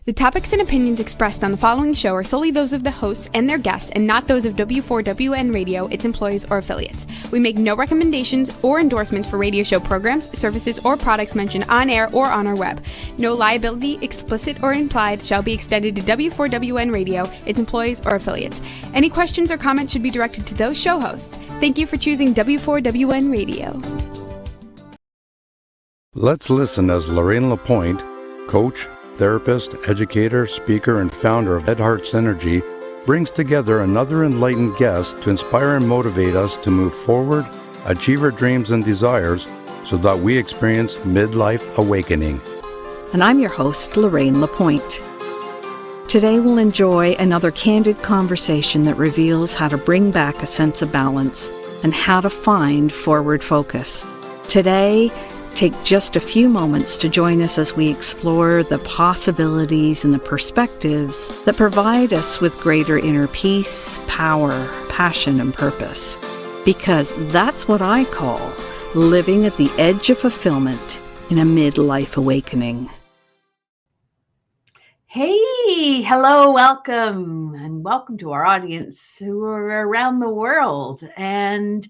The topics and opinions expressed on the following show are solely those of the hosts and their guests and not those of W4WN Radio, its employees, or affiliates. We make no recommendations or endorsements for radio show programs, services, or products mentioned on air or on our web. No liability, explicit or implied, shall be extended to W4WN Radio, its employees, or affiliates. Any questions or comments should be directed to those show hosts. Thank you for choosing W4WN Radio. Let's listen as Lorraine Lapointe, coach, therapist, educator, speaker, and founder of Heart Synergy, brings together another enlightened guest to inspire and motivate us to move forward, achieve our dreams and desires, so that we experience midlife awakening. And I'm your host, Lorraine Lapointe. Today we'll enjoy another candid conversation that reveals how to bring back a sense of balance and how to find forward focus. Today, take just a few moments to join us as we explore the possibilities and the perspectives that provide us with greater inner peace, power, passion, and purpose. Because that's what I call living at the edge of fulfillment in a midlife awakening. Hey, hello, welcome, and welcome to our audience who are around the world. And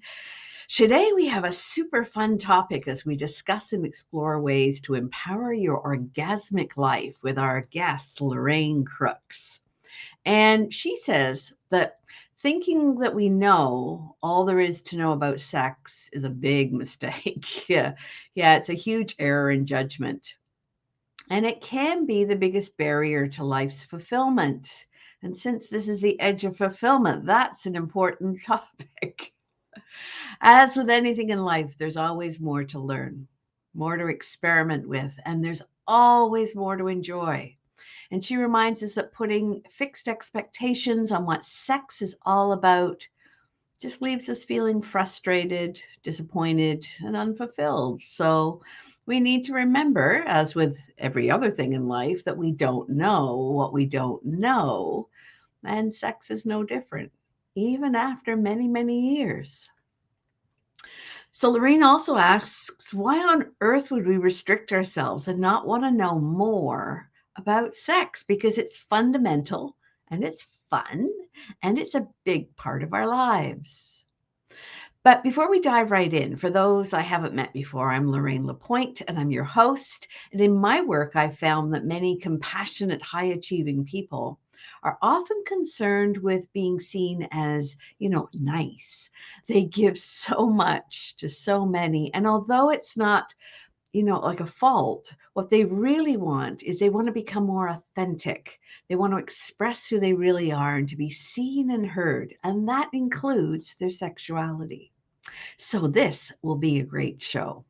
today we have a super fun topic as we discuss and explore ways to empower your orgasmic life with our guest, Lorraine Crookes. And she says that thinking that we know all there is to know about sex is a big mistake. Yeah, it's a huge error in judgment. And it can be the biggest barrier to life's fulfillment. And since this is the edge of fulfillment, that's an important topic. As with anything in life, there's always more to learn, more to experiment with, and there's always more to enjoy. And she reminds us that putting fixed expectations on what sex is all about just leaves us feeling frustrated, disappointed, and unfulfilled. So we need to remember, as with every other thing in life, that we don't know what we don't know, and sex is no different, even after many, many years. So Lorraine also asks, why on earth would we restrict ourselves and not want to know more about sex? Because it's fundamental and it's fun and it's a big part of our lives. But before we dive right in, for those I haven't met before, I'm Lorraine Lapointe and I'm your host. And in my work, I've found that many compassionate, high-achieving people are often concerned with being seen as, nice. They give so much to so many. And although it's not, like a fault, what they really want is they want to become more authentic. They want to express who they really are and to be seen and heard. And that includes their sexuality. So this will be a great show.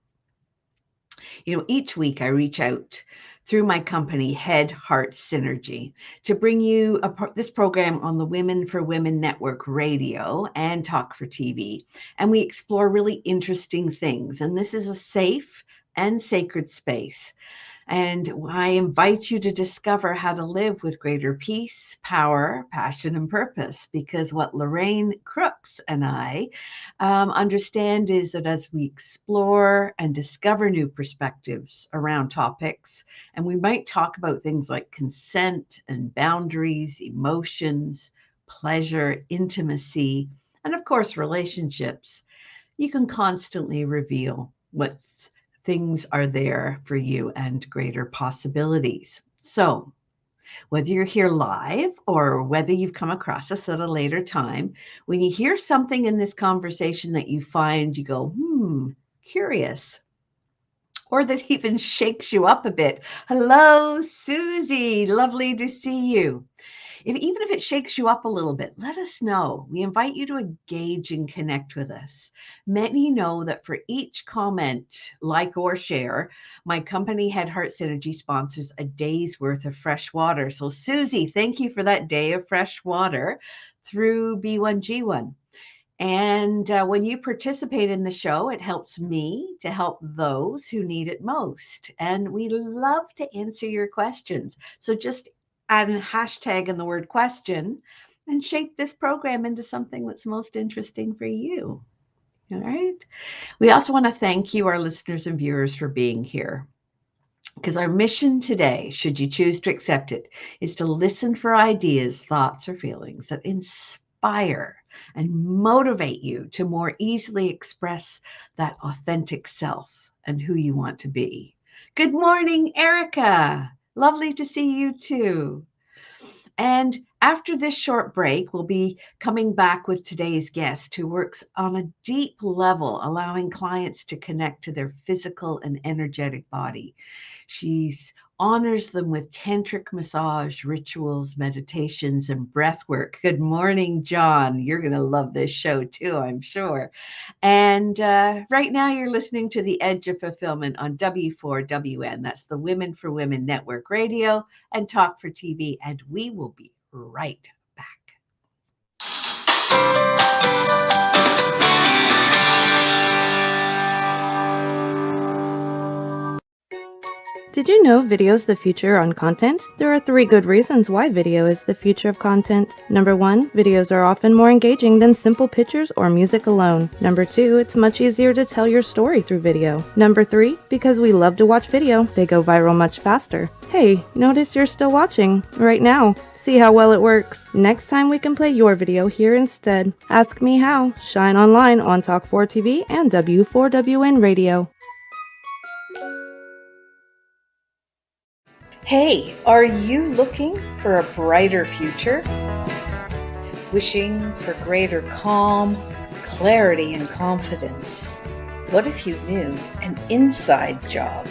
Each week I reach out through my company, Heart Synergy, to bring you this program on the Women for Women Network radio and Talk for TV. And we explore really interesting things. And this is a safe and sacred space. And I invite you to discover how to live with greater peace, power, passion, and purpose. Because what Lorraine Crookes and I understand is that as we explore and discover new perspectives around topics, and we might talk about things like consent and boundaries, emotions, pleasure, intimacy, and of course, relationships, you can constantly reveal what's things are there for you and greater possibilities. So whether you're here live or whether you've come across us at a later time, when you hear something in this conversation that you find, you go, curious, or that even shakes you up a bit. Hello, Susie. Lovely to see you. Even if it shakes you up a little bit, let us know. We invite you to engage and connect with us. Many know that for each comment, like or share, my company, Heart Synergy, sponsors a day's worth of fresh water. So Susie, thank you for that day of fresh water through B1G1. And when you participate in the show, it helps me to help those who need it most. And we love to answer your questions. So just add a hashtag in the word question and shape this program into something that's most interesting for you. All right. We also want to thank you, our listeners and viewers, for being here. Because our mission today, should you choose to accept it, is to listen for ideas, thoughts, or feelings that inspire and motivate you to more easily express that authentic self and who you want to be. Good morning, Erica. Lovely to see you too. And after this short break, we'll be coming back with today's guest who works on a deep level, allowing clients to connect to their physical and energetic body. She honors them with tantric massage, rituals, meditations, and breath work. Good morning, John. You're going to love this show too, I'm sure. And right now, you're listening to The Edge of Fulfillment on W4WN. That's the Women for Women Network Radio and Talk for TV. And we will be right back. Did you know video is the future on content? There are 3 good reasons why video is the future of content. Number 1, videos are often more engaging than simple pictures or music alone. Number 2, it's much easier to tell your story through video. Number 3, because we love to watch video, they go viral much faster. Hey, notice you're still watching right now. See how well it works. Next time we can play your video here instead. Ask me how. Shine online on Talk 4 TV and W4WN Radio. Hey, are you looking for a brighter future? Wishing for greater calm, clarity, and confidence? What if you knew an inside job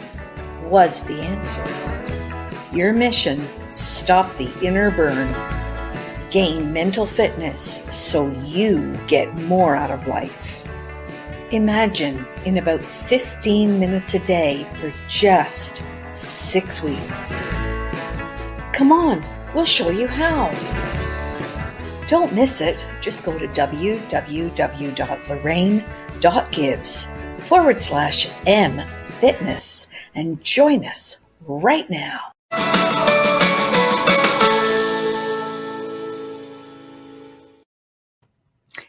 was the answer? Your mission: stop the inner burn, gain mental fitness so you get more out of life. Imagine in about 15 minutes a day for just 6 weeks. Come on, we'll show you how. Don't miss it. Just go to www.lorraine.gives/m-fitness and join us right now.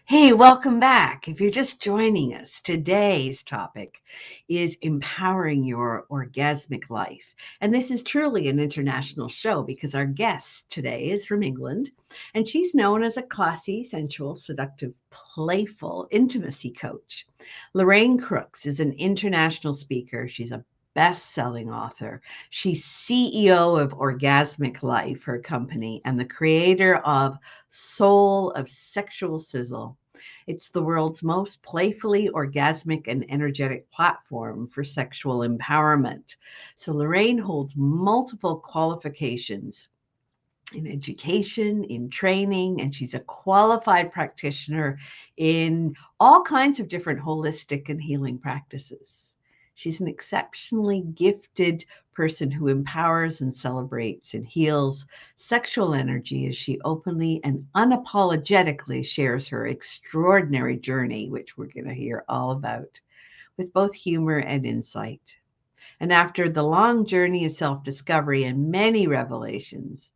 Hey, welcome back. If you're just joining us, today's topic is empowering your orgasmic life. And this is truly an international show because our guest today is from England, and she's known as a classy, sensual, seductive, playful intimacy coach. Lorraine Crookes is an international speaker. She's a best-selling author. She's CEO of Orgasmic Life, her company, and the creator of Soul of Sexual Sizzle. It's the world's most playfully orgasmic and energetic platform for sexual empowerment. So Lorraine holds multiple qualifications in education, in training, and she's a qualified practitioner in all kinds of different holistic and healing practices. She's an exceptionally gifted person who empowers and celebrates and heals sexual energy as she openly and unapologetically shares her extraordinary journey, which we're going to hear all about, with both humor and insight. And after the long journey of self-discovery and many revelations,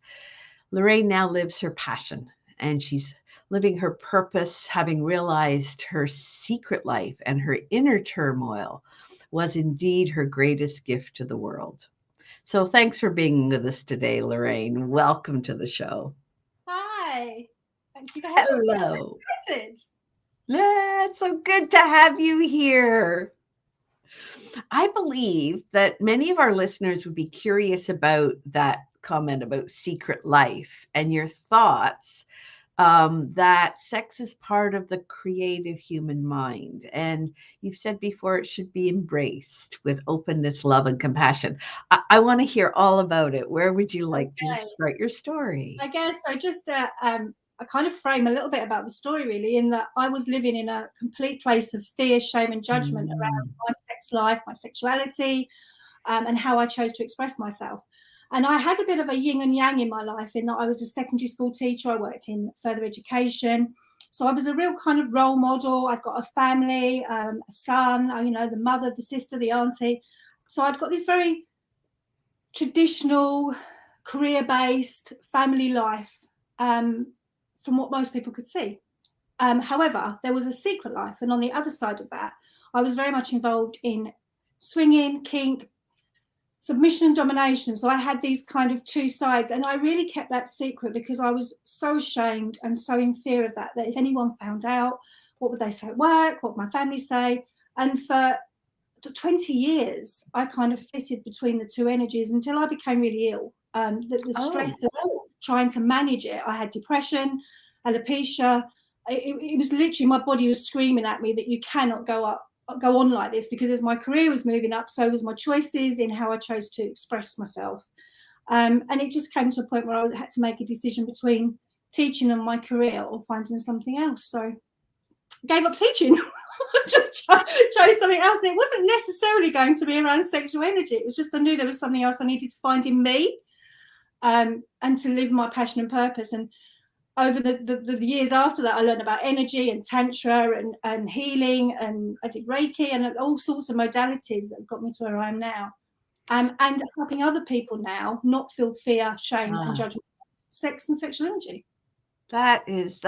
Lorraine now lives her passion, and she's living her purpose, having realized her secret life and her inner turmoil was indeed her greatest gift to the world. So thanks for being with us today, Lorraine. Welcome to the show. Hi. Thank you for having me. Hello. I'm excited. Yeah, it's so good to have you here. I believe that many of our listeners would be curious about that comment about secret life and your thoughts that sex is part of the creative human mind. And you've said before it should be embraced with openness, love, and compassion. I want to hear all about it. Where would you like to start your story? I guess I just I kind of frame a little bit about the story, really, in that I was living in a complete place of fear, shame, and judgment around my sex life, my sexuality, and how I chose to express myself. And I had a bit of a yin and yang in my life in that I was a secondary school teacher. I worked in further education. So I was a real kind of role model. I've got a family, a son, the mother, the sister, the auntie. So I'd got this very traditional, career-based family life from what most people could see. However, there was a secret life. And on the other side of that, I was very much involved in swinging, kink, submission and domination. So I had these kind of two sides, and I really kept that secret because I was so ashamed and so in fear of that if anyone found out, what would they say at work? What would my family say? And for 20 years, I kind of flitted between the two energies until I became really ill. The stress of trying to manage it. I had depression, alopecia. It was literally, my body was screaming at me that you cannot go on like this, because as my career was moving up, so was my choices in how I chose to express myself. And it just came to a point where I had to make a decision between teaching and my career or finding something else. So I gave up teaching. Just chose something else. And it wasn't necessarily going to be around sexual energy. It was just, I knew there was something else I needed to find in me, and to live my passion and purpose. And over the years after that, I learned about energy and tantra and healing, and I did Reiki and all sorts of modalities that got me to where I am now. And helping other people now not feel fear, shame, and judgment, sex and sexual energy. That is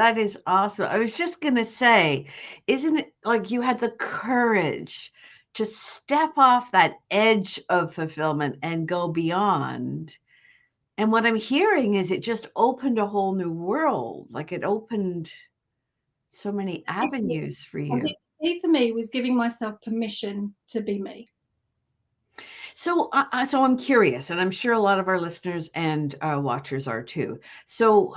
awesome. I was just going to say, isn't it like you had the courage to step off that edge of fulfillment and go beyond? And what I'm hearing is it just opened a whole new world. Like it opened so many avenues for you. I think the key for me was giving myself permission to be me. So I'm curious, and I'm sure a lot of our listeners and watchers are too. So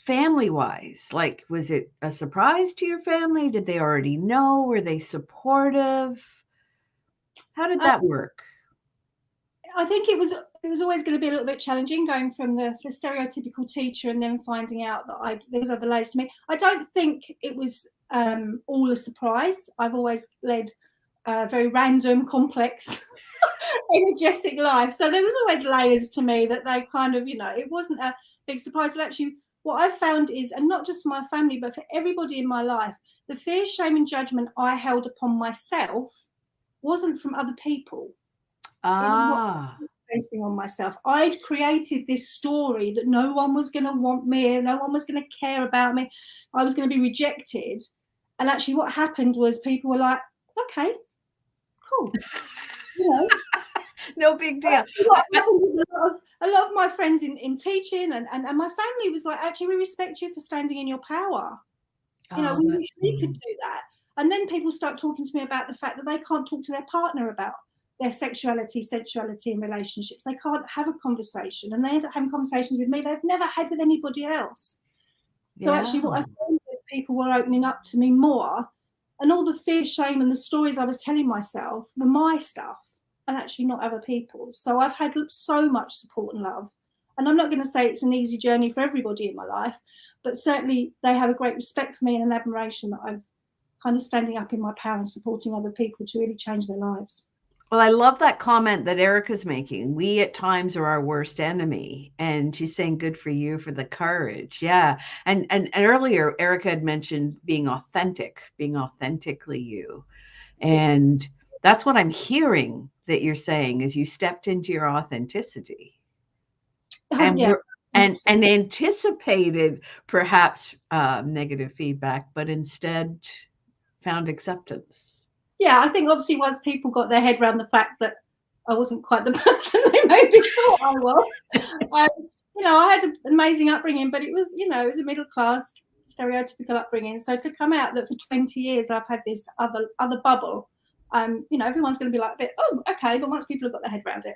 family-wise, like, was it a surprise to your family? Did they already know? Were they supportive? How did that work? I think it was always going to be a little bit challenging, going from the stereotypical teacher and then finding out that there was other layers to me. I don't think it was all a surprise. I've always led a very random, complex, energetic life. So there was always layers to me that they kind of, it wasn't a big surprise. But actually what I found is, and not just my family, but for everybody in my life, the fear, shame and judgment I held upon myself wasn't from other people. Facing on myself. I'd created this story that no one was going to want me, no one was going to care about me, I was going to be rejected. And actually what happened was people were like, okay, cool, no big deal. What happened is a lot of my friends in teaching and my family was like, actually, we respect you for standing in your power. We wish we could do that. And then people start talking to me about the fact that they can't talk to their partner about their sexuality, sensuality, and relationships. They can't have a conversation, and they end up having conversations with me they've never had with anybody else. So actually what I found is people were opening up to me more, and all the fear, shame, and the stories I was telling myself were my stuff and actually not other people's. So I've had so much support and love. And I'm not going to say it's an easy journey for everybody in my life, but certainly they have a great respect for me and an admiration that I'm kind of standing up in my power and supporting other people to really change their lives. Well, I love that comment that Erica's making. We at times are our worst enemy. And she's saying good for you for the courage. Yeah. And earlier, Erica had mentioned being authentic, being authentically you. And that's what I'm hearing that you're saying, is you stepped into your authenticity. And and anticipated perhaps negative feedback, but instead found acceptance. Yeah, I think obviously once people got their head around the fact that I wasn't quite the person they maybe thought I was, I had an amazing upbringing, but it was a middle class, stereotypical upbringing. So to come out that for 20 years I've had this other bubble, everyone's going to be like a bit, oh, okay, but once people have got their head around it.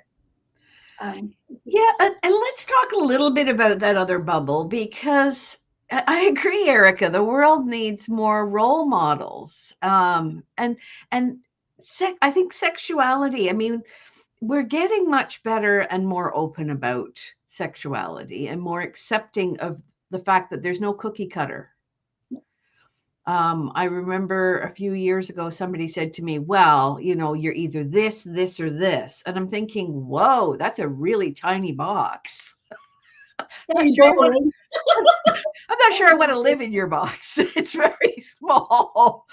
And let's talk a little bit about that other bubble, because I agree, Erica, the world needs more role models. I think sexuality, we're getting much better and more open about sexuality and more accepting of the fact that there's no cookie cutter. I remember a few years ago, somebody said to me, well, you're either this, this, or this. And I'm thinking, whoa, that's a really tiny box. I'm not sure I want to live in your box. It's very small,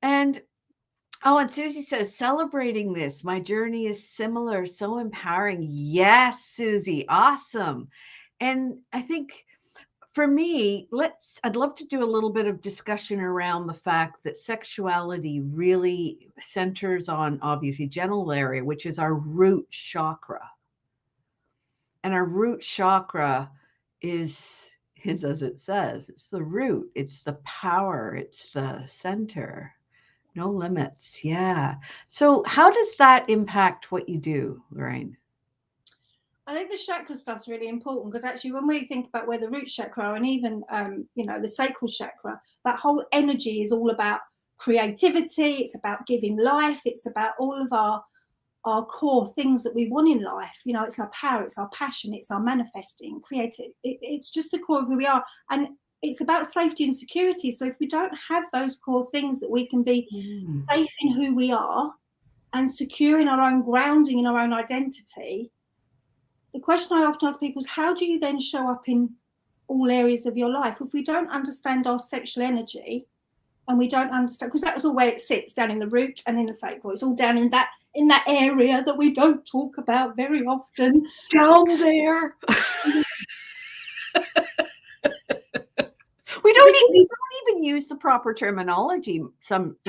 And Susie says, celebrating this, my journey is similar, so empowering. Yes, Susie, awesome. And I think for me, I'd love to do a little bit of discussion around the fact that sexuality really centers on obviously genital area, which is our root chakra. And our root chakra is as it says, it's the root, it's the power, it's the center. No limits. Yeah. So how does that impact what you do, Lorraine? I think the chakra stuff's really important, because actually when we think about where the root chakra are, and even the sacral chakra, that whole energy is all about creativity. It's about giving life. It's about all of our core things that we want in life. It's our power, it's our passion, it's our manifesting, creative. It's just the core of who we are. And it's about safety and security. So if we don't have those core things that we can be safe in who we are and secure in our own grounding, in our own identity, the question I often ask people is, how do you then show up in all areas of your life? If we don't understand our sexual energy, and we don't understand, because that was all where it sits, down in the root and in the sacral. It's all down in that area that we don't talk about very often. Down there. We don't even use the proper terminology in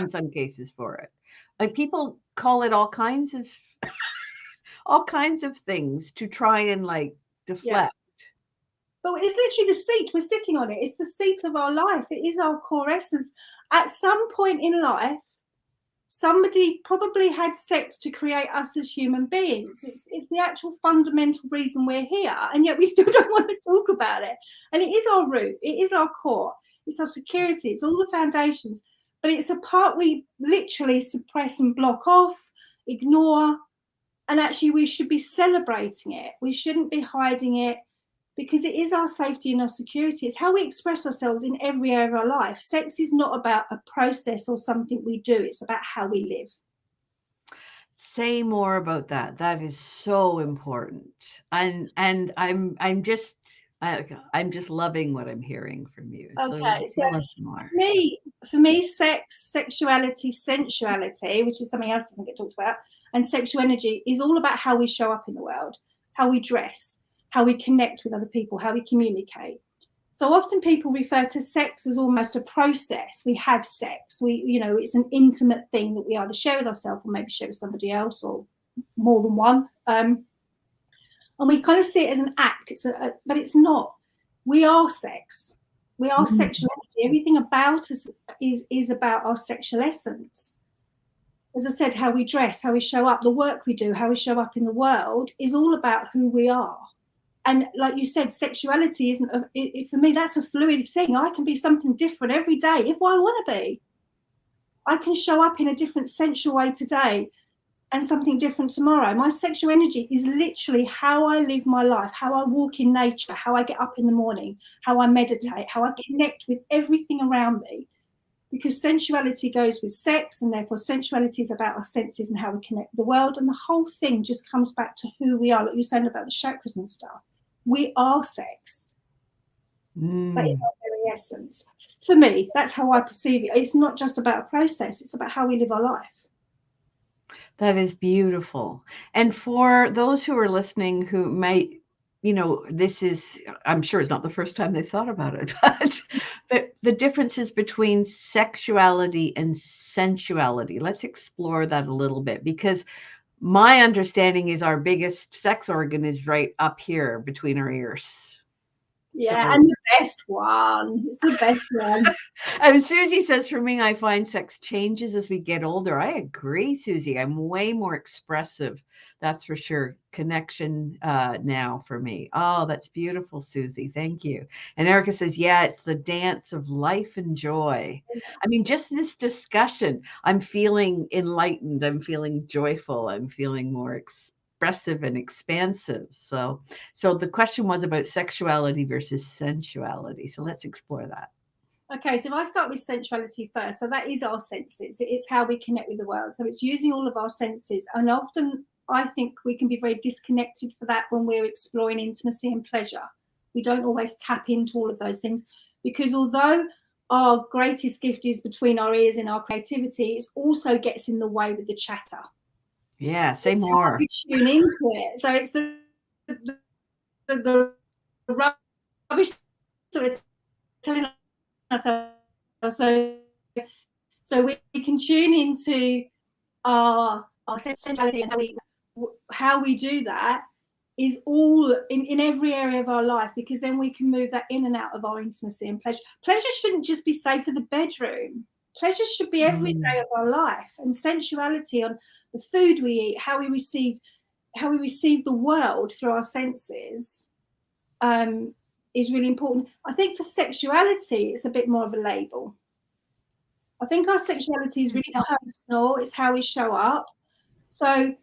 some cases for it. Like, people call it all kinds of things to try and like deflect. Yeah. But it's literally the seat. We're sitting on it. It's the seat of our life. It is our core essence. At some point in life, somebody probably had sex to create us as human beings. It's the actual fundamental reason we're here, and yet we still don't want to talk about it. And it is our root. It is our core. It's our security. It's all the foundations. But it's a part we literally suppress and block off, ignore, and actually we should be celebrating it. We shouldn't be hiding it, because it is our safety and our security. It's how we express ourselves in every area of our life. Sex is not about a process or something we do. It's about how we live. Say more about that. That is so important. And I'm just loving what I'm hearing from you. Okay, so for me, sex, sexuality, sensuality, which is something else that doesn't get talked about, and sexual energy is all about how we show up in the world, how we dress, how we connect with other people, how we communicate. So often people refer to sex as almost a process. We have sex. It's an intimate thing that we either share with ourselves or maybe share with somebody else, or more than one. And we kind of see it as an act. But it's not. We are sex. We are sexual energy. Everything about us is about our sexual essence. As I said, how we dress, how we show up, the work we do, how we show up in the world is all about who we are. And like you said, sexuality isn't, for me, that's a fluid thing. I can be something different every day if I want to be. I can show up in a different sensual way today and something different tomorrow. My sexual energy is literally how I live my life, how I walk in nature, how I get up in the morning, how I meditate, how I connect with everything around me. Because sensuality goes with sex, and therefore sensuality is about our senses and how we connect with the world. And the whole thing just comes back to who we are, like you're saying about the chakras and stuff. We are sex. That is our very essence. For me, that's how I perceive it. It's not just about a process. It's about how we live our life. That is beautiful. And for those who are listening who might, I'm sure it's not the first time they thought about it, but the differences between sexuality and sensuality. Let's explore that a little bit, because my understanding is our biggest sex organ is right up here between our ears. Yeah, and the best one. It's the best one. And Susie says, for me, I find sex changes as we get older. I agree, Susie. I'm way more expressive. That's for sure. Connection now for me. Oh, that's beautiful, Susie. Thank you. And Erica says, yeah, it's the dance of life and joy. I mean, just this discussion, I'm feeling enlightened. I'm feeling joyful. I'm feeling more expressive and expansive. So the question was about sexuality versus sensuality. So let's explore that. Okay, so if I start with sensuality first, so that is our senses. It's how we connect with the world. So it's using all of our senses. And often I think we can be very disconnected for that when we're exploring intimacy and pleasure. We don't always tap into all of those things, because although our greatest gift is between our ears and our creativity, it also gets in the way with the chatter. Yeah, say more. We tune into it. So it's the rubbish we're telling ourselves, so we can tune into our sensuality, and how we do that is all in every area of our life, because then we can move that in and out of our intimacy and pleasure. Pleasure shouldn't just be safe for the bedroom. Pleasure should be every day of our life, and sensuality on the food we eat, how we receive the world through our senses, is really important. I think for sexuality, it's a bit more of a label. I think our sexuality is really personal. It's how we show up. So,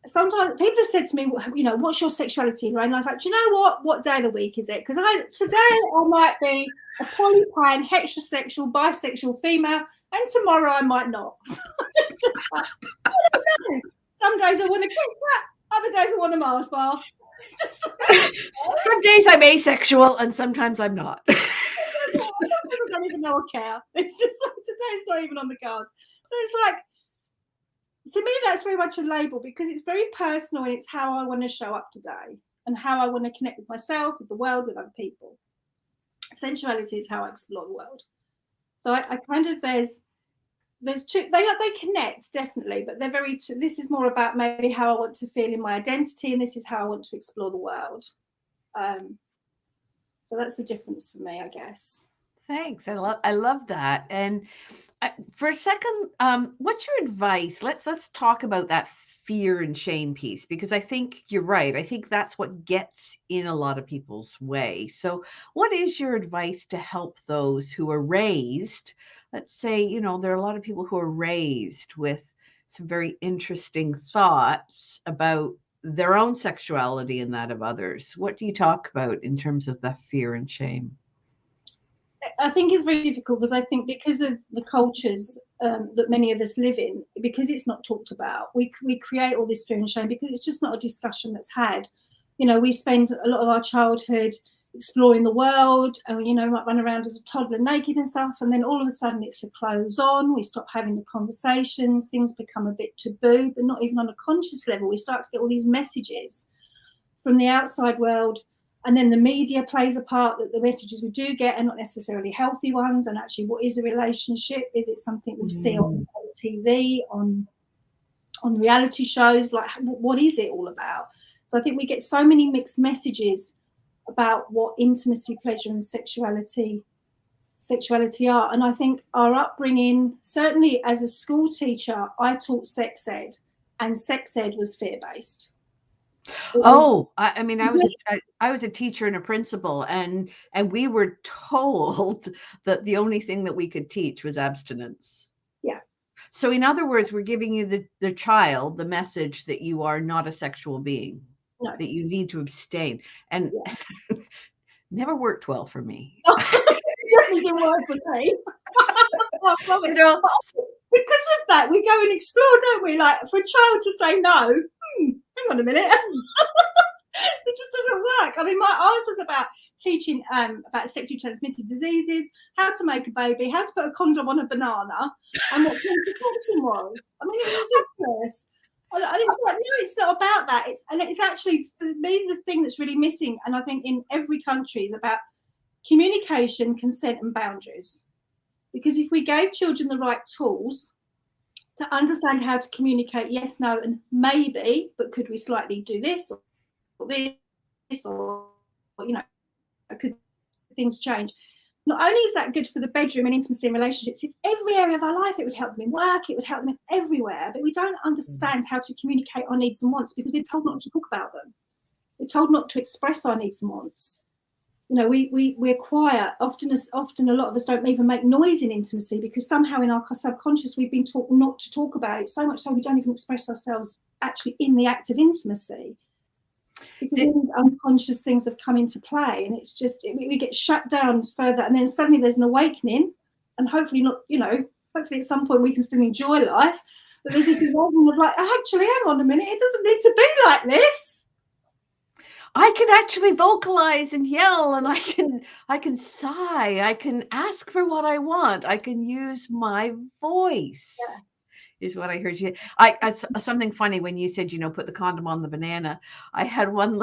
sometimes people have said to me, what's your sexuality, right? And I'm like, do you know what day of the week is it? Because today I might be a polypan, heterosexual, bisexual female, and tomorrow I might not. It's just like, I don't know. Some days I want a Kit Kat, other days I want a Mars bar. It's just like, some days I'm asexual and sometimes I'm not. Sometimes I don't even know I care. It's just like today it's not even on the cards. So it's like, to me, that's very much a label, because it's very personal, and it's how I want to show up today and how I want to connect with myself, with the world, with other people. Sensuality is how I explore the world. So I kind of, there's two, they connect definitely, but they're very, this is more about maybe how I want to feel in my identity, and this is how I want to explore the world. So that's the difference for me, I guess. Thanks. I love that. And for a second, what's your advice? Let's talk about that fear and shame piece, because I think you're right. I think that's what gets in a lot of people's way. So what is your advice to help those who are raised? Let's say, there are a lot of people who are raised with some very interesting thoughts about their own sexuality and that of others. What do you talk about in terms of the fear and shame? I think it's very difficult, because I think because of the cultures that many of us live in, because it's not talked about, we create all this fear and shame, because it's just not a discussion that's had. We spend a lot of our childhood exploring the world, and might run around as a toddler naked and stuff, and then all of a sudden it's the clothes on, we stop having the conversations, things become a bit taboo, but not even on a conscious level. We start to get all these messages from the outside world. And then the media plays a part, that the messages we do get are not necessarily healthy ones. And actually, what is a relationship? Is it something we see on TV, on reality shows? Like, what is it all about? So I think we get so many mixed messages about what intimacy, pleasure, and sexuality are. And I think our upbringing, certainly as a school teacher, I taught sex ed, and sex ed was fear-based. I was a teacher and a principal, and we were told that the only thing that we could teach was abstinence. Yeah. So in other words, we're giving you the child the message that you are not a sexual being, that you need to abstain, and never worked well for me. It doesn't work for me. Because of that, we go and explore, don't we? Like, for a child to say no, hang on a minute. It just doesn't work. I mean, ours was about teaching about sexually transmitted diseases, how to make a baby, how to put a condom on a banana, and what contraception was. I mean, it was ridiculous. And it's like, no, it's not about that. It's actually, for me, the thing that's really missing, and I think in every country, is about communication, consent, and boundaries. Because if we gave children the right tools to understand how to communicate yes, no, and maybe, but could we slightly do this or this, or could things change? Not only is that good for the bedroom and intimacy and relationships, it's every area of our life. It would help them in work, it would help them everywhere, but we don't understand how to communicate our needs and wants, because we're told not to talk about them. We're told not to express our needs and wants. We're quiet. Often a lot of us don't even make noise in intimacy, because somehow in our subconscious we've been taught not to talk about it, so much so we don't even express ourselves actually in the act of intimacy, because these unconscious things have come into play, and it's just we get shut down further, and then suddenly there's an awakening, and hopefully at some point we can still enjoy life, but there's this awakening of like, actually, hang on a minute, it doesn't need to be like this. I can actually vocalize and yell, and I can sigh. I can ask for what I want. I can use my voice. Yes. Is what I heard you. Something funny when you said, put the condom on the banana. I had one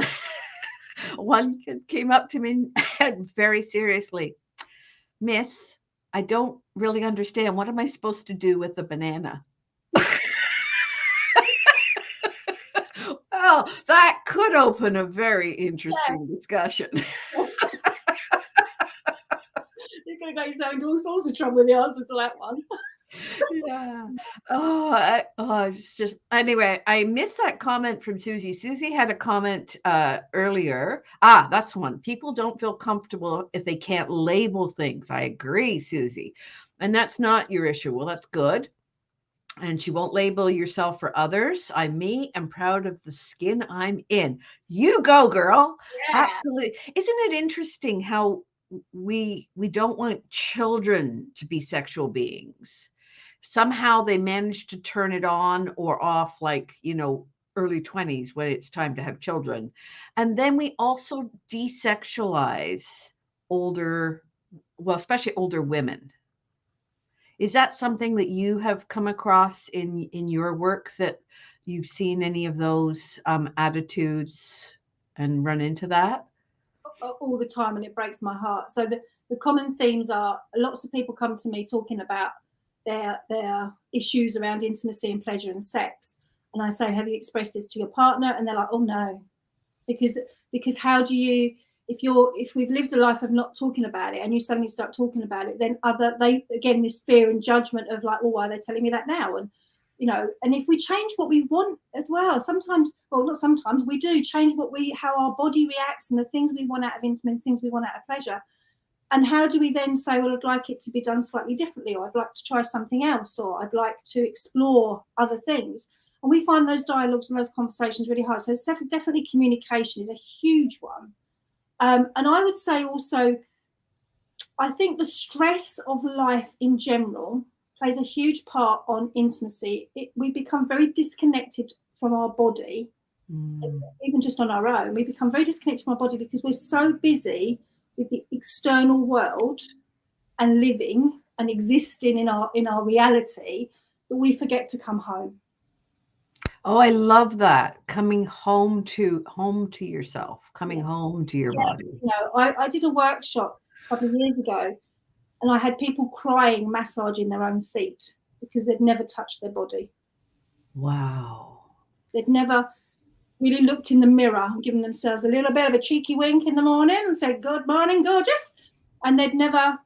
One kid came up to me and very seriously, Miss, I don't really understand. What am I supposed to do with the banana? Well, that could open a very interesting discussion. You're going to get yourself into all sorts of trouble with the answer to that one. Yeah. It's just anyway. I missed that comment from Susie. Susie had a comment earlier. That's one. People don't feel comfortable if they can't label things. I agree, Susie, and that's not your issue. Well, that's good. And she won't label yourself for others. I'm me. I'm proud of the skin I'm in. You go, girl. Yeah. Absolutely. Isn't it interesting how we don't want children to be sexual beings? Somehow they manage to turn it on or off, like, early 20s when it's time to have children. And then we also desexualize older, well, especially older women. Is that something that you have come across in your work, that you've seen any of those attitudes and run into that? All the time, and it breaks my heart. So the common themes are, lots of people come to me talking about their issues around intimacy and pleasure and sex, and I say, have you expressed this to your partner? And they're like, oh no, because how do you, if we've lived a life of not talking about it and you suddenly start talking about it, then this fear and judgment of like, well, why are they telling me that now? And and if we change what we want as well, not sometimes, we do change how our body reacts and the things we want out of intimacy, things we want out of pleasure. And how do we then say, well, I'd like it to be done slightly differently, or I'd like to try something else, or I'd like to explore other things? And we find those dialogues and those conversations really hard. So definitely communication is a huge one. And I would say also, I think the stress of life in general plays a huge part on intimacy. We become very disconnected from our body, even just on our own. We become very disconnected from our body because we're so busy with the external world and living and existing in our reality that we forget to come home. Oh, I love that. Coming home to yourself, coming home to your body. I did a workshop a couple of years ago, and I had people crying, massaging their own feet because they'd never touched their body. Wow. They'd never really looked in the mirror and given themselves a little bit of a cheeky wink in the morning and said, good morning, gorgeous. And they'd never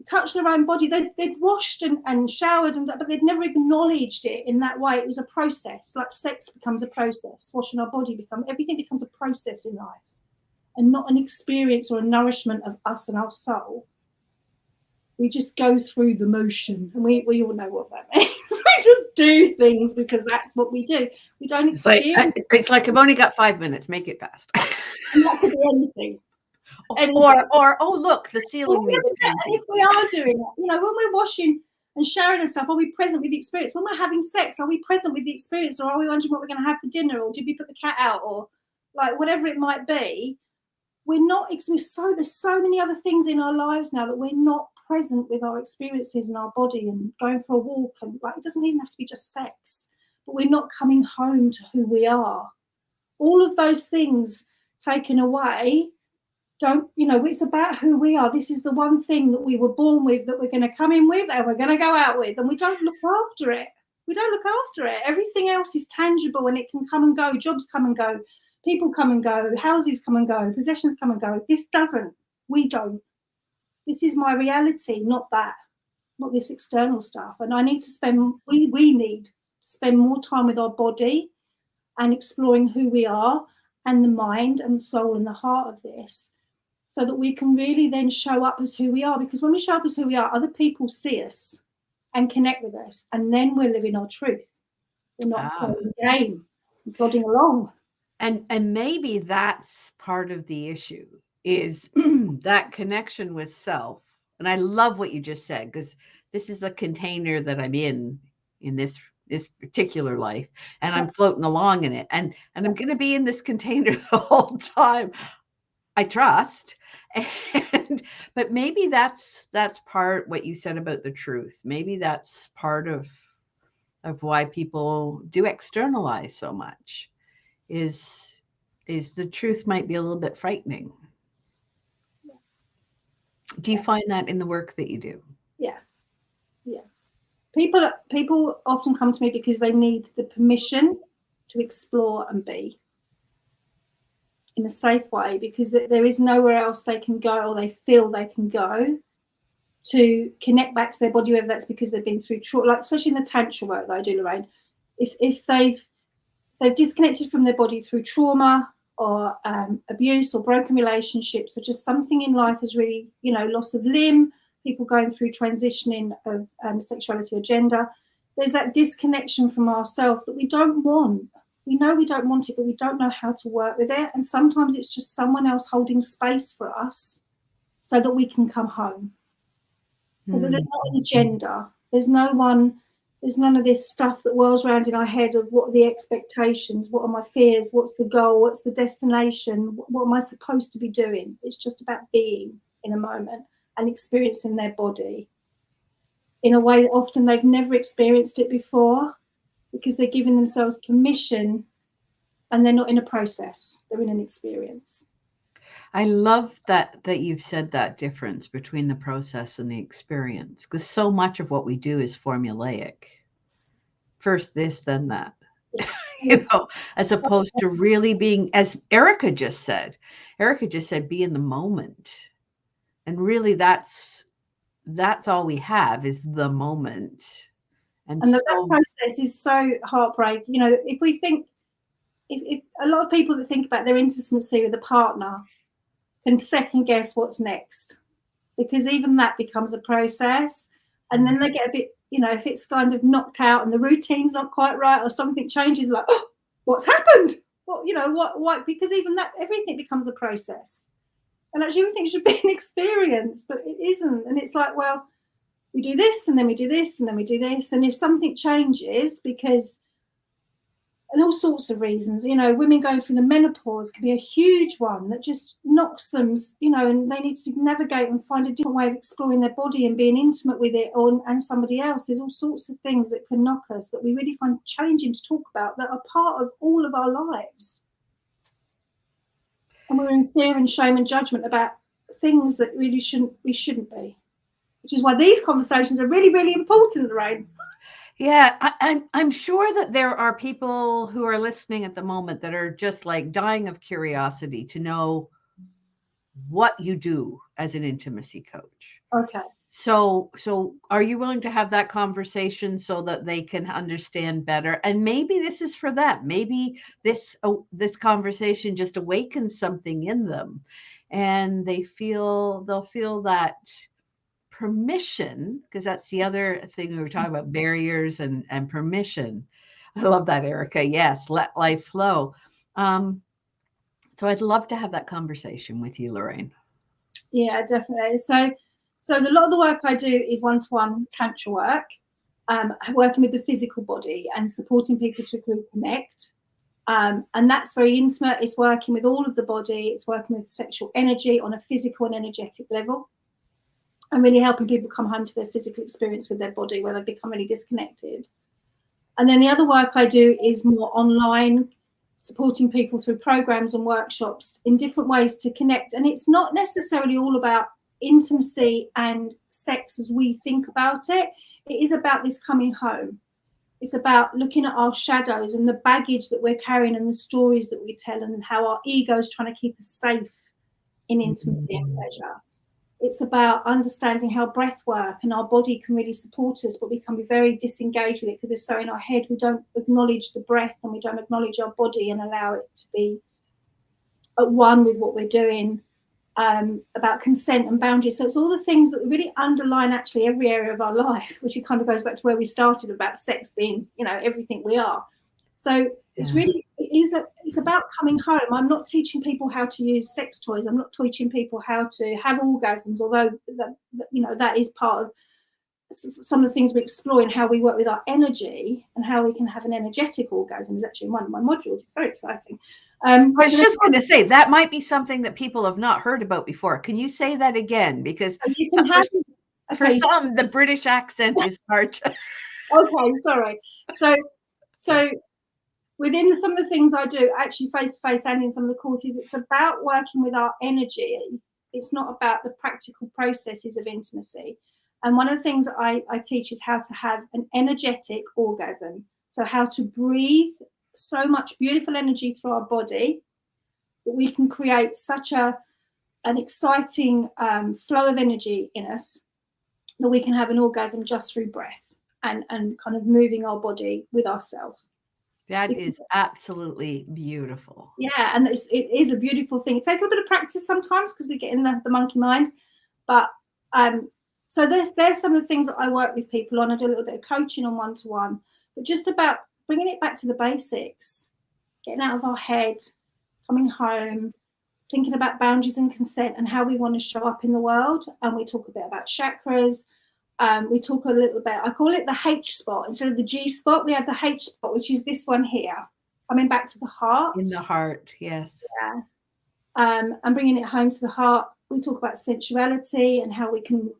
touched their own body. They'd washed and showered, but they'd never acknowledged it in that way. It was a process, like sex becomes a process. Washing our body everything becomes a process in life, and not an experience or a nourishment of us and our soul. We just go through the motion, and we all know what that means. We just do things because that's what we do. We don't experience. It's like I've only got 5 minutes. Make it fast. And that could be anything. Or oh, look, the ceiling. And if we are doing it, when we're washing and showering and stuff, are we present with the experience? When we're having sex, are we present with the experience, or are we wondering what we're going to have for dinner, or did we put the cat out, or like whatever it might be? We're not. There's so many other things in our lives now that we're not present with our experiences in our body and going for a walk, and like it doesn't even have to be just sex, but we're not coming home to who we are. All of those things taken away. It's about who we are. This is the one thing that we were born with, that we're going to come in with and we're going to go out with, and we don't look after it. Everything else is tangible and it can come and go. Jobs come and go, people come and go, houses come and go, possessions come and go. This doesn't. We don't. This is my reality, not this external stuff. And we need to spend more time with our body and exploring who we are, and the mind and the soul and the heart of this, so that we can really then show up as who we are. Because when we show up as who we are, other people see us and connect with us, and then we're living our truth. We're not playing the game, we're plodding along. And maybe that's part of the issue, is that connection with self. And I love what you just said, because this is a container that I'm in this particular life, and I'm floating along in it, and I'm going to be in this container the whole time, I trust. But maybe that's part what you said about the truth. Maybe that's part of why people do externalize so much, is the truth might be a little bit frightening. Do you find that in the work that you do? Yeah. People often come to me because they need the permission to explore and be in a safe way, because there is nowhere else they can go, or they feel they can go to connect back to their body, whether that's because they've been through trauma, like especially in the tantra work that I do, Lorraine. If they've disconnected from their body through trauma or abuse or broken relationships, or just something in life has really, loss of limb, people going through transitioning of sexuality or gender, there's that disconnection from ourselves that we don't want. We know we don't want it, but we don't know how to work with it. And sometimes it's just someone else holding space for us so that we can come home. But there's not an agenda. There's none of this stuff that whirls around in our head of what are the expectations, what are my fears, what's the goal, what's the destination, what am I supposed to be doing? It's just about being in a moment and experiencing their body in a way that often they've never experienced it before, because they're giving themselves permission and they're not in a process, they're in an experience. I love that you've said that difference between the process and the experience, because so much of what we do is formulaic. First this, then that, as opposed to really being, as Erica just said, be in the moment. And really that's all we have is the moment. And that process is so heartbreaking. If we think, if a lot of people that think about their intimacy with a partner can second guess what's next, because even that becomes a process. And then they get a bit, if it's kind of knocked out and the routine's not quite right or something changes, like, oh, what's happened? Well, what, because even that, everything becomes a process. And actually everything should be an experience, but it isn't. And it's like, well, we do this and then we do this and then we do this. And if something changes, because, and all sorts of reasons, women going through the menopause can be a huge one that just knocks them, and they need to navigate and find a different way of exploring their body and being intimate with it and somebody else. There's all sorts of things that can knock us that we really find challenging to talk about, that are part of all of our lives. And we're in fear and shame and judgment about things that really we shouldn't be, which is why these conversations are really, really important, Lorraine. Yeah, I'm sure that there are people who are listening at the moment that are just like dying of curiosity to know what you do as an intimacy coach. Okay. So are you willing to have that conversation so that they can understand better? And maybe this is for them. Maybe this conversation just awakens something in them, and they'll feel that permission, because that's the other thing we were talking about, barriers and permission. I love that, Erica. Yes, let life flow. So I'd love to have that conversation with you, Lorraine. Yeah, definitely. So a lot of the work I do is one-to-one tantra work, working with the physical body and supporting people to reconnect. And that's very intimate. It's working with all of the body. It's working with sexual energy on a physical and energetic level, and really helping people come home to their physical experience with their body where they've become really disconnected. And then the other work I do is more online, supporting people through programs and workshops in different ways to connect. And it's not necessarily all about intimacy and sex as we think about it. It is about this coming home. It's about looking at our shadows and the baggage that we're carrying and the stories that we tell, and how our ego is trying to keep us safe in intimacy and pleasure. It's about understanding how breath work and our body can really support us, but we can be very disengaged with it because we're so in our head. We don't acknowledge the breath and we don't acknowledge our body and allow it to be at one with what we're doing. About consent and boundaries. So it's all the things that really underline actually every area of our life, which it kind of goes back to where we started about sex being, everything we are. So it's really, it's about coming home. I'm not teaching people how to use sex toys. I'm not teaching people how to have orgasms, although that is part of some of the things we explore in how we work with our energy and how we can have an energetic orgasm is actually one of my modules. It's very exciting. I was just going to say that might be something that people have not heard about before. Can you say that again? Because you can for some, the British accent is hard to... Okay, sorry. So within some of the things I do, actually face-to-face and in some of the courses, it's about working with our energy. It's not about the practical processes of intimacy. And one of the things I teach is how to have an energetic orgasm. So how to breathe so much beautiful energy through our body that we can create such an exciting flow of energy in us that we can have an orgasm just through breath and kind of moving our body with ourselves. That is absolutely beautiful. Yeah, and it is a beautiful thing. It takes a little bit of practice sometimes because we get in the monkey mind. But so there's some of the things that I work with people on. I do a little bit of coaching on one-to-one, but just about bringing it back to the basics, getting out of our head, coming home, thinking about boundaries and consent and how we want to show up in the world. And we talk a bit about chakras. We talk a little bit, I call it the H spot. Instead of the G spot, we have the H spot, which is this one here, coming back to the heart. In the heart, yes. Yeah. And bringing it home to the heart. We talk about sensuality and how we can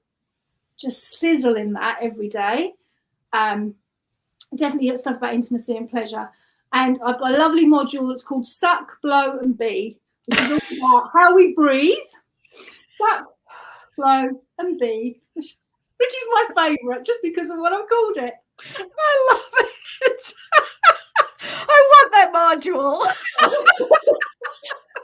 just sizzle in that every day. Definitely stuff about intimacy and pleasure. And I've got a lovely module that's called Suck, Blow and Be, which is all about how we breathe. Suck, blow and be, which is my favourite, just because of what I've called it. I love it. I want that module.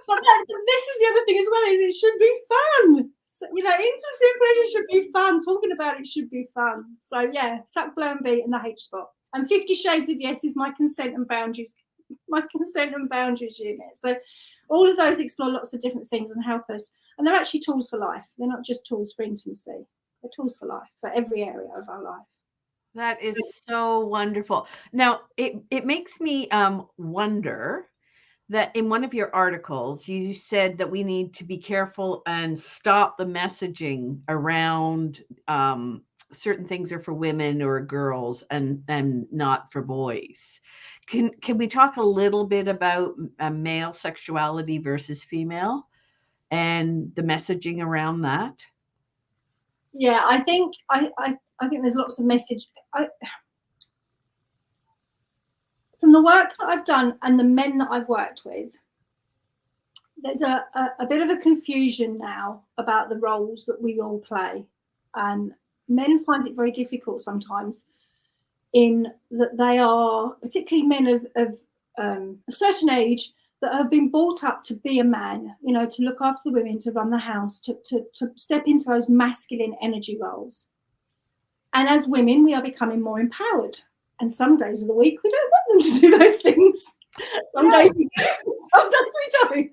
But this is the other thing as well, is it should be fun. So, you know, intimacy and pleasure should be fun. Talking about it should be fun. So yeah, Suck, Blow and Be and the H spot. And 50 Shades of Yes is my consent and boundaries unit. So all of those explore lots of different things and help us. And they're actually tools for life. They're not just tools for intimacy. They're tools for life, for every area of our life. That is so wonderful. Now, it makes me wonder that in one of your articles, you said that we need to be careful and stop the messaging around certain things are for women or girls and not for boys. Can we talk a little bit about male sexuality versus female and the messaging around that? Yeah, I think there's lots of message. From the work that I've done and the men that I've worked with, there's a bit of a confusion now about the roles that we all play. And men find it very difficult sometimes in that they are, particularly men of a certain age, that have been brought up to be a man, you know, to look after the women, to run the house, to step into those masculine energy roles. And as women, we are becoming more empowered. And some days of the week, we don't want them to do those things. Some days we do, some days we don't.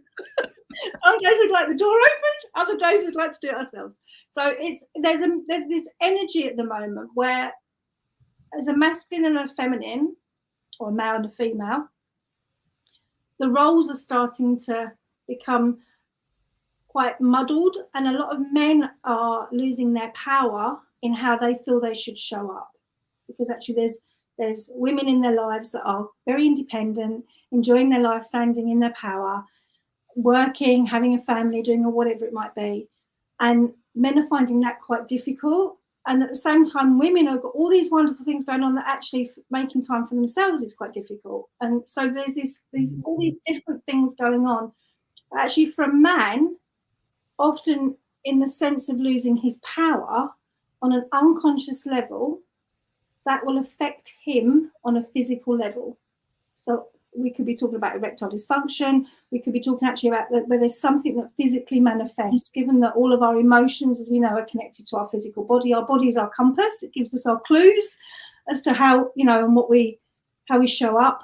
Some days we'd like the door opened, other days we'd like to do it ourselves. So there's this energy at the moment where, as a masculine and a feminine, or a male and a female, the roles are starting to become quite muddled, and a lot of men are losing their power in how they feel they should show up. Because actually there's women in their lives that are very independent, enjoying their life, standing in their power, working, having a family, doing or whatever it might be. And men are finding that quite difficult. And at the same time, women have got all these wonderful things going on that actually making time for themselves is quite difficult. And so there's all these different things going on. Actually, for a man, often in the sense of losing his power on an unconscious level, that will affect him on a physical level. So we could be talking about erectile dysfunction. We could be talking actually about where there's something that physically manifests, given that all of our emotions, as we know, are connected to our physical body. Our body is our compass. It gives us our clues as to how, you know, and how we show up.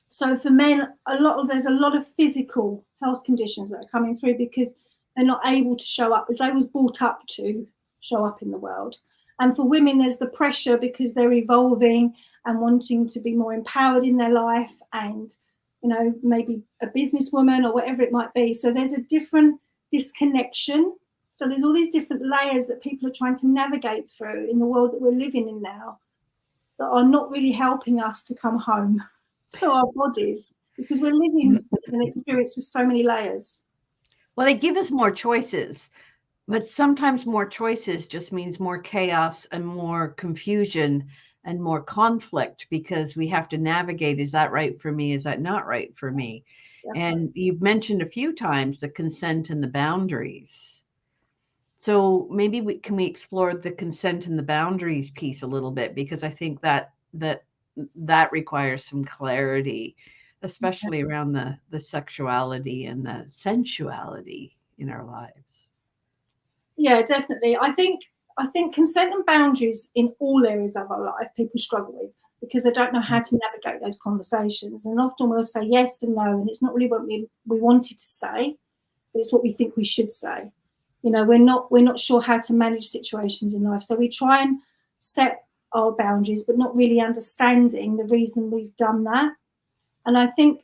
So for men, there's a lot of physical health conditions that are coming through because they're not able to show up as they was brought up to show up in the world. And for women, there's the pressure because they're evolving and wanting to be more empowered in their life and, you know, maybe a businesswoman or whatever it might be. So there's a different disconnection. So there's all these different layers that people are trying to navigate through in the world that we're living in now that are not really helping us to come home to our bodies because we're living an experience with so many layers. Well, they give us more choices. But sometimes more choices just means more chaos and more confusion and more conflict because we have to navigate, is that right for me? Is that not right for me? Yeah. And you've mentioned a few times the consent and the boundaries. So maybe we explore the consent and the boundaries piece a little bit, because I think that requires some clarity, especially around the sexuality and the sensuality in our lives. Yeah, definitely. I think consent and boundaries in all areas of our life people struggle with because they don't know how to navigate those conversations. And often we'll say yes and no, and it's not really what we wanted to say, but it's what we think we should say. You know, we're not sure how to manage situations in life. So we try and set our boundaries, but not really understanding the reason we've done that. And I think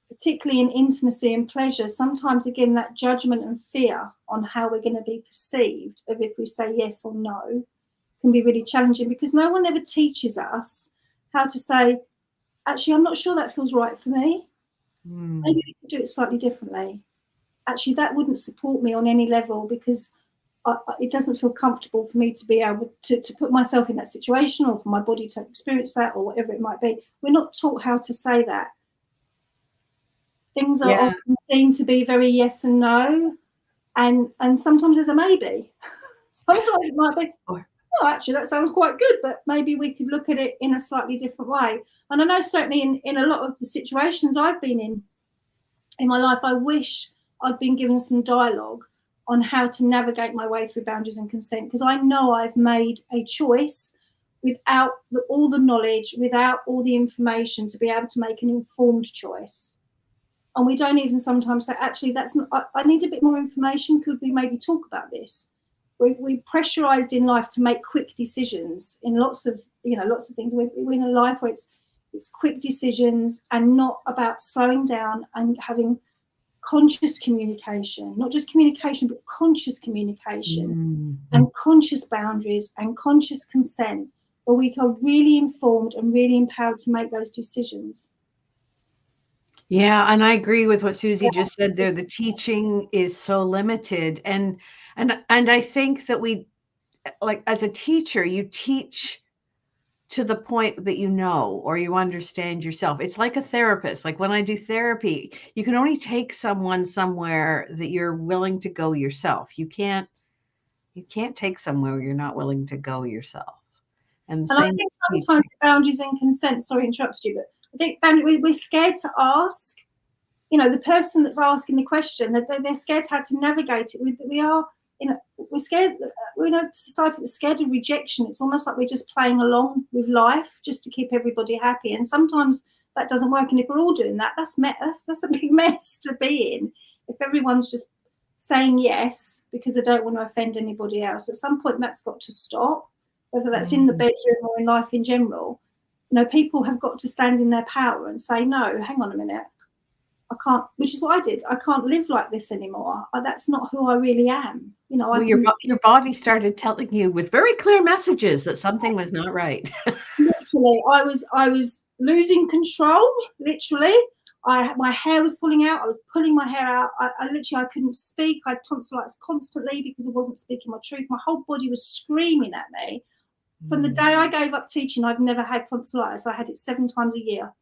particularly in intimacy and pleasure, sometimes again that judgment and fear on how we're going to be perceived of if we say yes or no can be really challenging, because no one ever teaches us how to say, actually, I'm not sure that feels right for me. Maybe we could do it slightly differently. Actually, that wouldn't support me on any level because it doesn't feel comfortable for me to be able to put myself in that situation, or for my body to experience that, or whatever it might be. We're not taught how to say that. Things are often seen to be very yes and no, and sometimes there's a maybe. Sometimes it might be, oh, actually, that sounds quite good, but maybe we could look at it in a slightly different way. And I know certainly in a lot of the situations I've been in my life, I wish I'd been given some dialogue on how to navigate my way through boundaries and consent, because I know I've made a choice without all the knowledge, without all the information to be able to make an informed choice. And we don't even sometimes say, actually, that's not, I need a bit more information. Could we maybe talk about this? We pressurized in life to make quick decisions in lots of things. We're in a life where it's quick decisions and not about slowing down and having conscious communication, not just communication, but conscious communication and conscious boundaries and conscious consent, where we are really informed and really empowered to make those decisions. Yeah, and I agree with what Susie just said there. The teaching is so limited, and I think that we, like, as a teacher, you teach to the point that you know or you understand yourself. It's like a therapist. Like when I do therapy, you can only take someone somewhere that you're willing to go yourself. You can't take somewhere you're not willing to go yourself. And I think sometimes boundaries and consent, sorry to interrupt you, but I think we're scared to ask. You know, the person that's asking the question, they're scared how to navigate it. We're scared. We're in a society that's scared of rejection. It's almost like we're just playing along with life just to keep everybody happy. And sometimes that doesn't work. And if we're all doing that, that's a big mess to be in. If everyone's just saying yes because they don't want to offend anybody else, at some point that's got to stop. Whether that's in the bedroom or in life in general, you know, people have got to stand in their power and say, no, hang on a minute. I can't, which is what I did. I can't live like this anymore. That's not who I really am. You know, your body started telling you with very clear messages that something was not right. Literally, I was losing control. Literally, my hair was falling out. I was pulling my hair out. I couldn't speak. I had tonsillitis constantly because I wasn't speaking my truth. My whole body was screaming at me. From the day I gave up teaching, I've never had tonsillitis. I had it 7 times a year.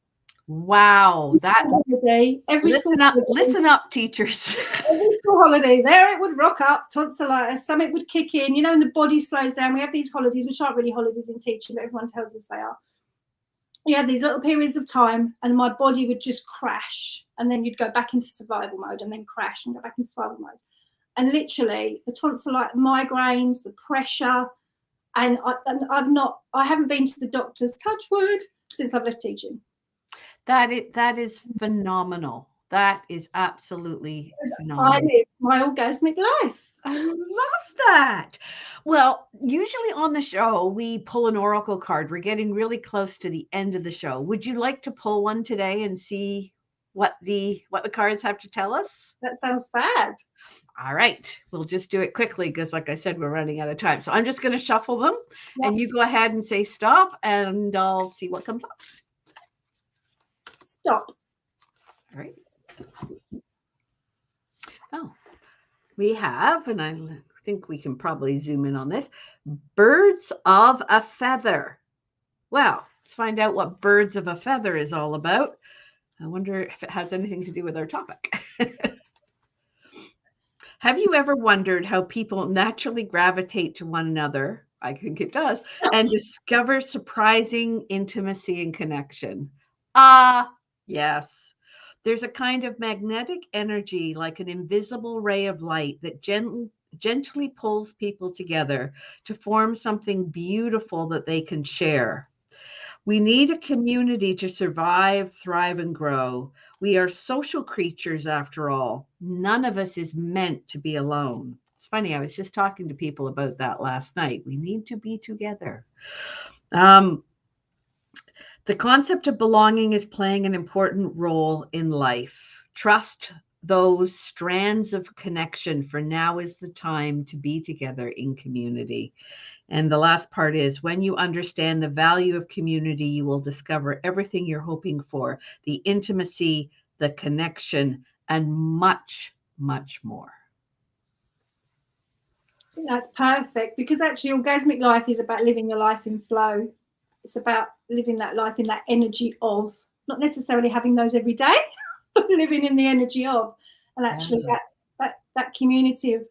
Wow, listen up, teachers. Every school holiday, there it would rock up, tonsillitis, something would kick in, you know, and the body slows down. We have these holidays, which aren't really holidays in teaching, but everyone tells us they are. You have these little periods of time, and my body would just crash, and then you'd go back into survival mode, and then crash and go back into survival mode. And literally, the tonsillitis, migraines, the pressure, and I haven't been to the doctor's, touch wood, since I've left teaching. That is phenomenal. That is absolutely phenomenal. I live my orgasmic life. I love that. Well, usually on the show, we pull an oracle card. We're getting really close to the end of the show. Would you like to pull one today and see what the cards have to tell us? That sounds fab. All right. We'll just do it quickly because, like I said, we're running out of time. So I'm just going to shuffle them, and you go ahead and say stop, and I'll see what comes up. Stop. All right. Oh, we have, and I think we can probably zoom in on this, birds of a feather. Well, let's find out what birds of a feather is all about. I wonder if it has anything to do with our topic. Have you ever wondered how people naturally gravitate to one another? I think it does, and discover surprising intimacy and connection. Yes. There's a kind of magnetic energy, like an invisible ray of light, that gently pulls people together to form something beautiful that they can share. We need a community to survive, thrive, and grow. We are social creatures after all. None of us is meant to be alone. It's funny, I was just talking to people about that last night. We need to be together. The concept of belonging is playing an important role in life. Trust those strands of connection, for now is the time to be together in community. And the last part is, when you understand the value of community, you will discover everything you're hoping for, the intimacy, the connection, and much, much more. I think that's perfect, because actually orgasmic life is about living your life in flow. It's about living that life in that energy of, not necessarily having those every day, but living in the energy of, and actually that community of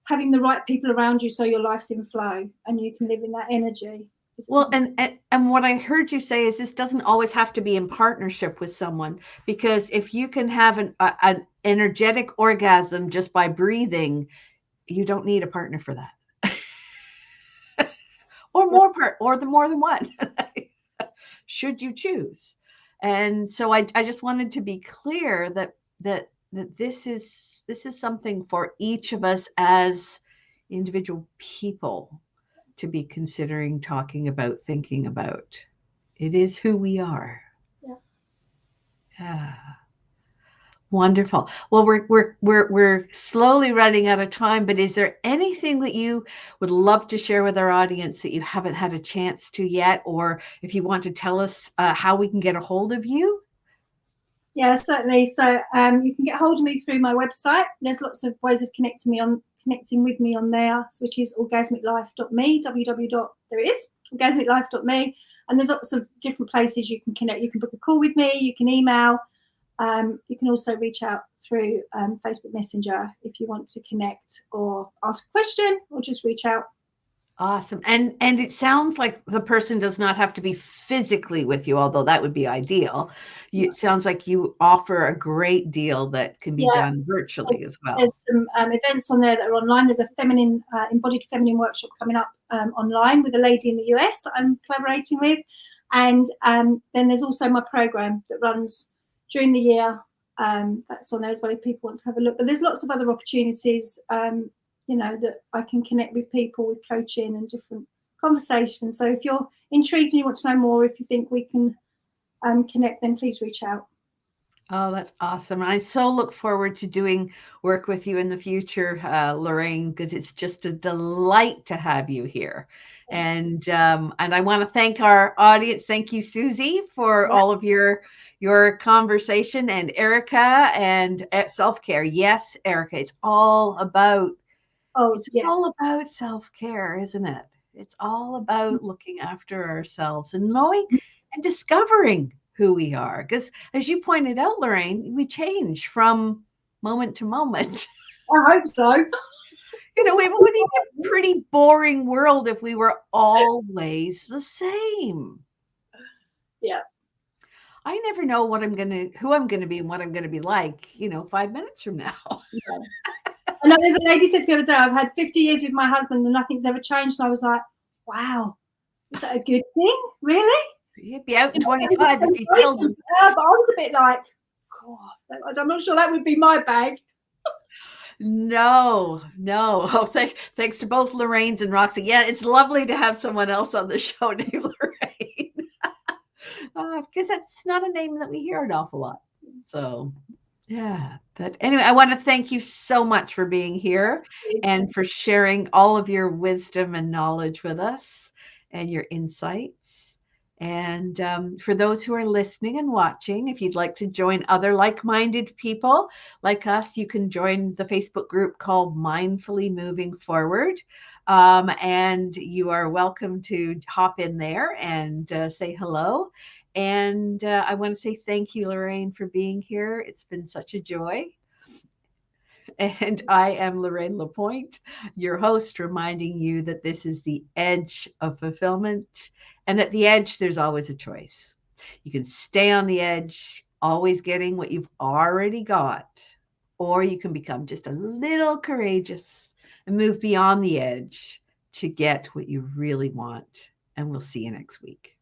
having the right people around you so your life's in flow and you can live in that energy. Well, and what I heard you say is this doesn't always have to be in partnership with someone, because if you can have an energetic orgasm just by breathing, you don't need a partner for that. Or more than one, should you choose. And so I just wanted to be clear that this is something for each of us as individual people to be considering, talking about, thinking about. It is who we are. Yeah. Wonderful. Well, we're slowly running out of time, but is there anything that you would love to share with our audience that you haven't had a chance to yet, or if you want to tell us how we can get a hold of you? Yeah, certainly. So you can get hold of me through my website. There's lots of ways of connecting with me on there, which is orgasmiclife.me, orgasmiclife.me, and there's lots of different places you can connect. You can book a call with me, you can email. You can also reach out through Facebook Messenger if you want to connect or ask a question, or just reach out. Awesome. And it sounds like the person does not have to be physically with you, although that would be ideal. It sounds like you offer a great deal that can be done virtually as well. There's some events on there that are online. There's a embodied feminine workshop coming up online with a lady in the US that I'm collaborating with. And then there's also my program that runs during the year. That's on there as well if people want to have a look. But there's lots of other opportunities, that I can connect with people with coaching and different conversations. So if you're intrigued and you want to know more, if you think we can connect, then please reach out. Oh, that's awesome. I so look forward to doing work with you in the future, Lorraine, because it's just a delight to have you here. And I want to thank our audience. Thank you, Susie, for all of your conversation, and Erica, and self-care. Yes, Erica, it's all about all about self-care, isn't it? It's all about looking after ourselves and knowing and discovering who we are. Because as you pointed out, Lorraine, we change from moment to moment. I hope so. It would be a pretty boring world if we were always the same. Yeah. I never know who I'm going to be and what I'm going to be like, 5 minutes from now. Yeah. I know there's a lady said to me the other day, I've had 50 years with my husband and nothing's ever changed. And I was like, wow, is that a good thing? Really? You'd be out in 25 if you killed him. But I was a bit like, God, I'm not sure that would be my bag. No. Oh, thanks to both Lorraine's and Roxy. Yeah, it's lovely to have someone else on the show named Lorraine. Because that's not a name that we hear an awful lot. So, yeah. But anyway, I want to thank you so much for being here and for sharing all of your wisdom and knowledge with us and your insights. And for those who are listening and watching, if you'd like to join other like-minded people like us, you can join the Facebook group called Mindfully Moving Forward. And you are welcome to hop in there and say hello. And I want to say thank you, Lorraine, for being here. It's been such a joy. And I am Lorraine Lapointe, your host, reminding you that this is the edge of fulfillment. And at the edge, there's always a choice. You can stay on the edge, always getting what you've already got, or you can become just a little courageous and move beyond the edge to get what you really want. And we'll see you next week.